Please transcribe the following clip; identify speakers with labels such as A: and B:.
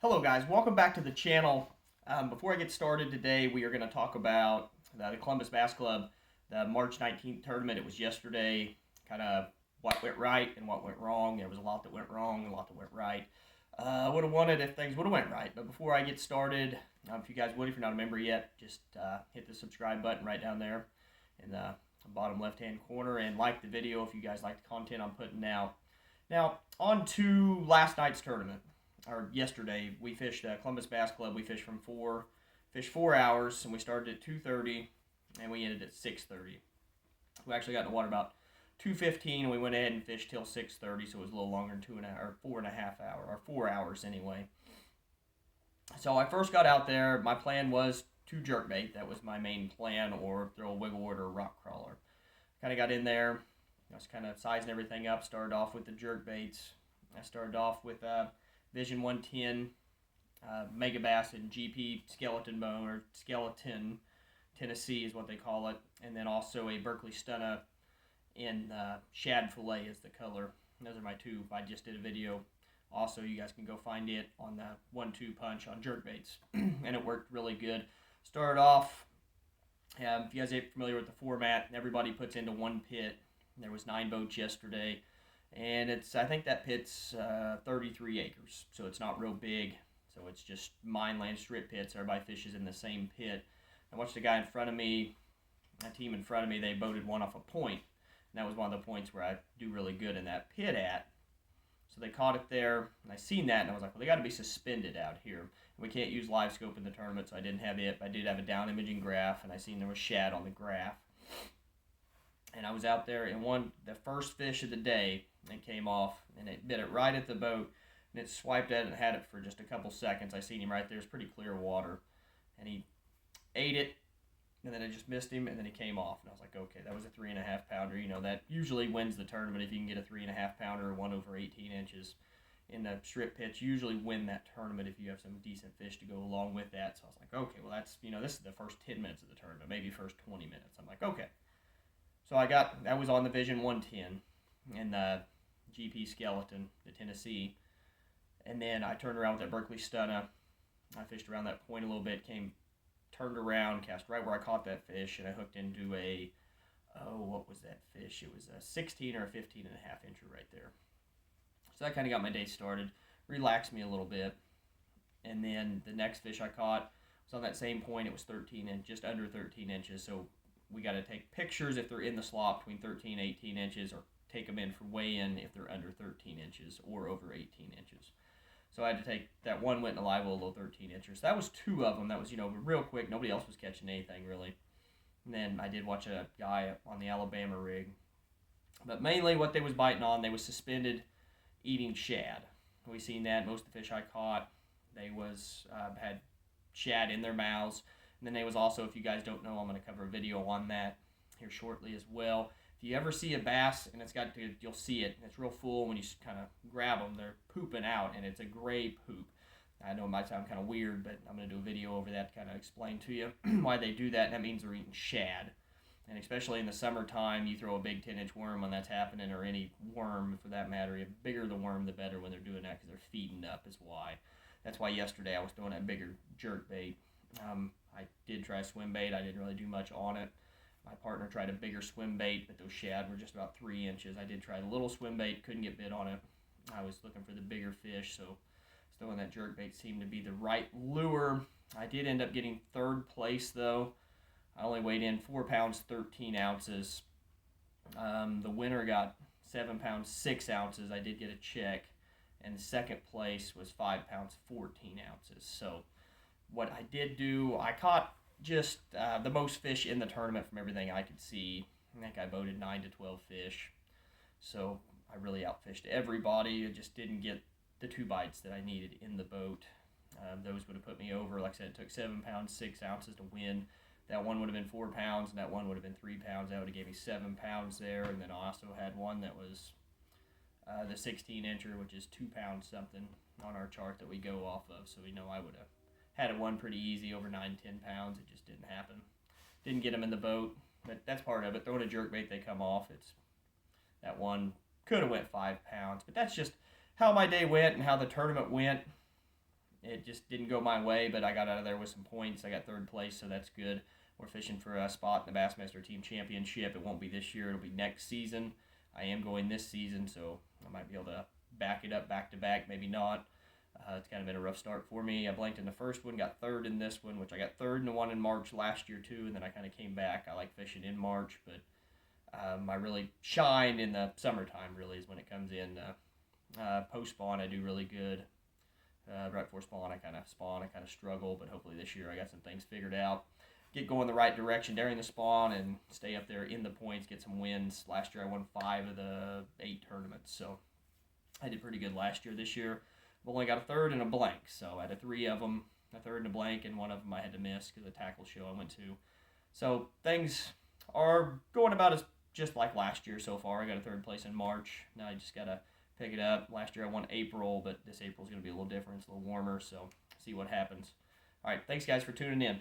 A: Hello guys, welcome back to the channel. Before I get started today, we are going to talk about the Columbus Bass Club, the March 19th tournament. It was yesterday, kind of what went right and what went wrong. There was a lot that went wrong, a lot that went right. I would have wanted if things would have went right. But before I get started, if you guys would, if you're not a member yet, just hit the subscribe button right down there in the bottom left-hand corner and like the video if you guys like the content I'm putting out. Now, on to last night's tournament. Or yesterday, we fished Columbus Bass Club. We fished 4 hours, and we started at 2:30, and we ended at 6:30. We actually got in the water about 2:15, and we went ahead and fished till 6:30, so it was a little longer than 2.5 or 4.5 hours, or 4 hours anyway. So I first got out there. My plan was to jerkbait. That was my main plan, or throw a wiggle wort or a rock crawler. Kind of got in there. I was kind of sizing everything up. Started off with the jerkbaits. I started off with Vision 110, Megabass and GP Skeleton Bone, or Skeleton, Tennessee is what they call it. And then also a Berkeley Stunna in Shad Fillet is the color. Those are my two. I just did a video. Also, you guys can go find it on the 1-2 punch on jerkbaits. And it worked really good. Started off, if you guys ain't familiar with the format, everybody puts into one pit. There was 9 boats yesterday. And I think that pit's 33 acres, so it's not real big. So it's just mineland strip pits. Everybody fishes in the same pit. I watched the guy in front of me, a team in front of me, they boated one off a point. And that was one of the points where I do really good in that pit at. So they caught it there, and I seen that, and I was like, well, they got to be suspended out here. And we can't use live scope in the tournament, so I didn't have it. But I did have a down imaging graph, and I seen there was shad on the graph. And I was out there, and the first fish of the day, it came off, and it bit it right at the boat, and it swiped at it and had it for just a couple seconds. I seen him right there. It's pretty clear water, and he ate it, and then it just missed him, and then he came off, and I was like, okay, that was a 3.5 pounder. You know, that usually wins the tournament if you can get a 3.5 pounder or 1 over 18 inches in the strip pitch. You usually win that tournament if you have some decent fish to go along with that. So I was like, okay, well, that's, this is the first 10 minutes of the tournament, maybe first 20 minutes. I'm like, okay. So that was on the Vision 110 and the GP Skeleton, the Tennessee. And then I turned around with that Berkeley Stunna. I fished around that point a little bit, turned around, cast right where I caught that fish, and I hooked into what was that fish? It was a 16 or a 15 and a half incher right there. So that kind of got my day started, relaxed me a little bit. And then the next fish I caught was on that same point. It was 13 and just under 13 inches. So we got to take pictures if they're in the slot between 13 and 18 inches, or take them in for weigh-in if they're under 13 inches or over 18 inches. So I had to take that one, went in a live well, low 13 inches. So that was 2 of them. That was, real quick. Nobody else was catching anything, really. And then I did watch a guy on the Alabama rig. But mainly what they was biting on, they was suspended eating shad. We seen that. Most of the fish I caught, they was had shad in their mouths. And then there was also, if you guys don't know, I'm going to cover a video on that here shortly as well. If you ever see a bass and you'll see it, and it's real full when you kind of grab them, they're pooping out, and it's a gray poop. I know it might sound kind of weird, but I'm going to do a video over that to kind of explain to you why they do that, and that means they're eating shad. And especially in the summertime, you throw a big 10-inch worm when that's happening, or any worm for that matter. The bigger the worm, the better when they're doing that, because they're feeding up is why. That's why yesterday I was throwing that bigger jerk bait. I did try swim bait. I didn't really do much on it. My partner tried a bigger swim bait, but those shad were just about 3 inches. I did try the little swim bait, couldn't get bit on it. I was looking for the bigger fish, so throwing that jerk bait seemed to be the right lure. I did end up getting 3rd place, though. I only weighed in 4 pounds, 13 ounces. The winner got 7 pounds, 6 ounces. I did get a check. And the 2nd place was 5 pounds, 14 ounces. So what I did do, I caught just the most fish in the tournament from everything I could see. I think I boated 9 to 12 fish. So I really outfished everybody. I just didn't get the 2 bites that I needed in the boat. Those would have put me over. Like I said, it took 7 pounds, 6 ounces to win. That one would have been 4 pounds, and that one would have been 3 pounds. That would have gave me 7 pounds there. And then I also had one that was the 16-incher, which is 2 pounds something on our chart that we go off of. So we know I would have had one pretty easy, over 9, 10 pounds. It just didn't happen. Didn't get them in the boat, but that's part of it. Throwing a jerkbait, they come off. That one could have went 5 pounds, but that's just how my day went and how the tournament went. it just didn't go my way, but I got out of there with some points. I got third place, so that's good. We're fishing for a spot in the Bassmaster Team Championship. It won't be this year. It'll be next season. I am going this season, so I might be able to back it up back to back, maybe not. It's kind of been a rough start for me. I blanked in the first one, got third in this one, which I got third in the one in March last year too, and then I kind of came back. I like fishing in March, but I really shine in the summertime, really, is when it comes in. Post spawn, I do really good. Right before spawn, I kind of struggle, but hopefully this year I got some things figured out. Get going the right direction during the spawn and stay up there in the points, get some wins. Last year I won 5 of the 8 tournaments, so I did pretty good last year. This year I've only got a third and a blank, so out of 3 of them, a third and a blank, and one of them I had to miss because of the tackle show I went to. So things are going about as just like last year so far. I got a third place in March. Now I just got to pick it up. Last year I won April, but this April is going to be a little different. It's a little warmer, so see what happens. All right, thanks guys for tuning in.